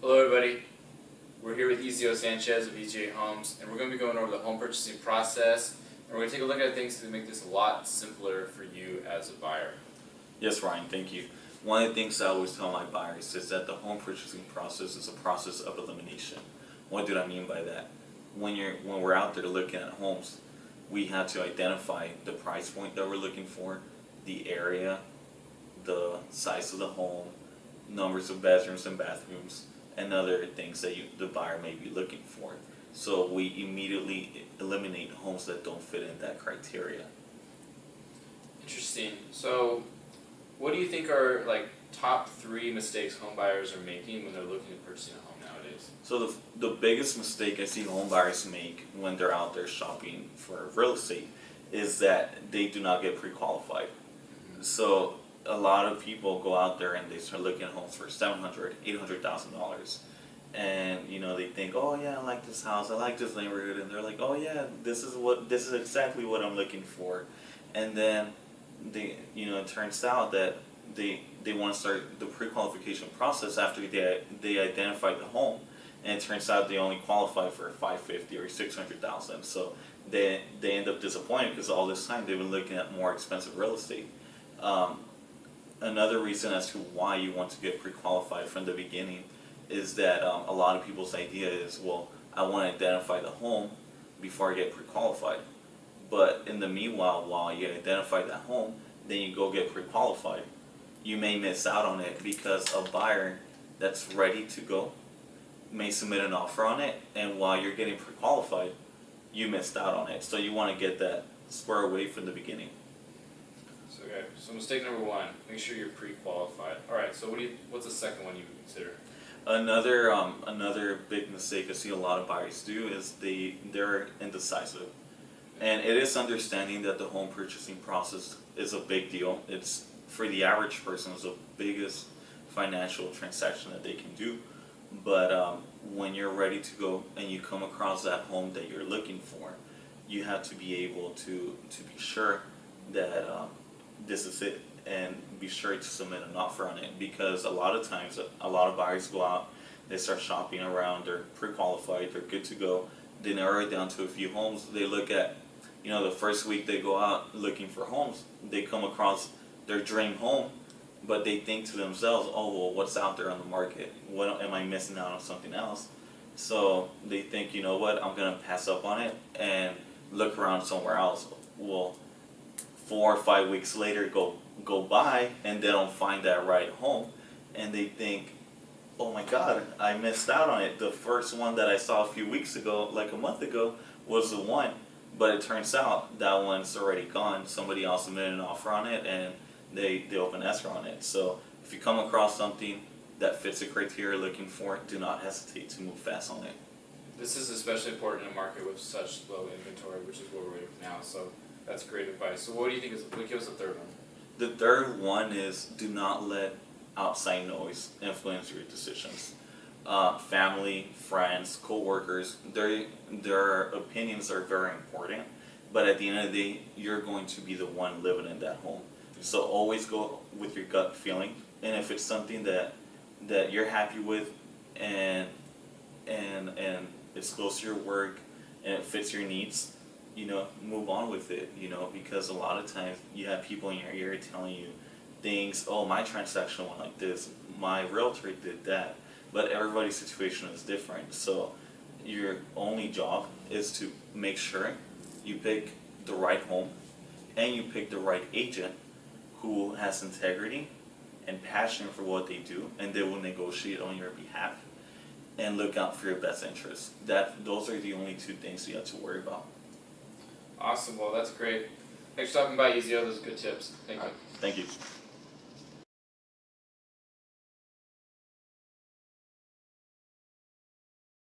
Hello everybody, we're here with Ezio Sanchez of EJ Homes, and we're going to be going over the home purchasing process, and we're going to take a look at things to make this a lot simpler for you as a buyer. Yes, Ryan, thank you. One of the things I always tell my buyers is that the home purchasing process is a process of elimination. What do I mean by that? When we're out there looking at homes, we have to identify the price point that we're looking for, the area, the size of the home, numbers of bedrooms and bathrooms, and other things that the buyer may be looking for. So we immediately eliminate homes that don't fit in that criteria. Interesting. So what do you think are like top 3 mistakes home buyers are making when they're looking at purchasing a home nowadays? So the biggest mistake I see home buyers make when they're out there shopping for real estate is that they do not get pre-qualified. So a lot of people go out there and they start looking at homes for $700,000, $800,000, and they think, oh yeah, I like this house, I like this neighborhood, and they're like, oh yeah, this is exactly what I'm looking for, and then it turns out that they want to start the pre-qualification process after they identified the home, and it turns out they only qualify for $550,000 or $600,000. So they end up disappointed because all this time they've been looking at more expensive real estate. Another reason as to why you want to get pre-qualified from the beginning is that a lot of people's idea is, well, I want to identify the home before I get pre-qualified. But in the meanwhile, while you identify that home, then you go get pre-qualified, you may miss out on it because a buyer that's ready to go may submit an offer on it, and while you're getting pre-qualified, you missed out on it. So you want to get that square away from the beginning. So mistake number 1, make sure you're pre-qualified. Alright, so what's the second one you would consider? Another big mistake I see a lot of buyers do is they're indecisive. And it is understanding that the home purchasing process is a big deal. It's, for the average person, it's the biggest financial transaction that they can do. But when you're ready to go and you come across that home that you're looking for, you have to be able to be sure that this is it, and be sure to submit an offer on it, because a lot of times a lot of buyers go out, they start shopping around, they're pre-qualified, they're good to go, they narrow it down to a few homes. They look at, the first week they go out looking for homes, they come across their dream home, but they think to themselves, oh well, what's out there on the market? What am I missing out on something else? So they think, you know what, I'm gonna pass up on it and look around somewhere else. Well, 4 or 5 weeks later go by and they don't find that right home, and they think, oh my god, I missed out on it. The first one that I saw a few weeks ago, like a month ago, was the one, but it turns out that one's already gone. Somebody else submitted an offer on it and they open escrow on it. So if you come across something that fits the criteria you're looking for, do not hesitate to move fast on it. This is especially important in a market with such low inventory, which is what we're in now. So that's great advice. So what do you think give us the third one? The third one is, do not let outside noise influence your decisions. Family, friends, co-workers, their opinions are very important, but at the end of the day, you're going to be the one living in that home. So always go with your gut feeling, and if it's something that you're happy with and it's close to your work and it fits your needs, move on with it, because a lot of times you have people in your ear telling you things, oh, my transaction went like this, my realtor did that, but everybody's situation is different. So your only job is to make sure you pick the right home and you pick the right agent who has integrity and passion for what they do, and they will negotiate on your behalf and look out for your best interests. Those are the only 2 things you have to worry about. Awesome. Well, that's great. Thanks for stopping by, Ezio. Those are good tips. Thank you. Thank you.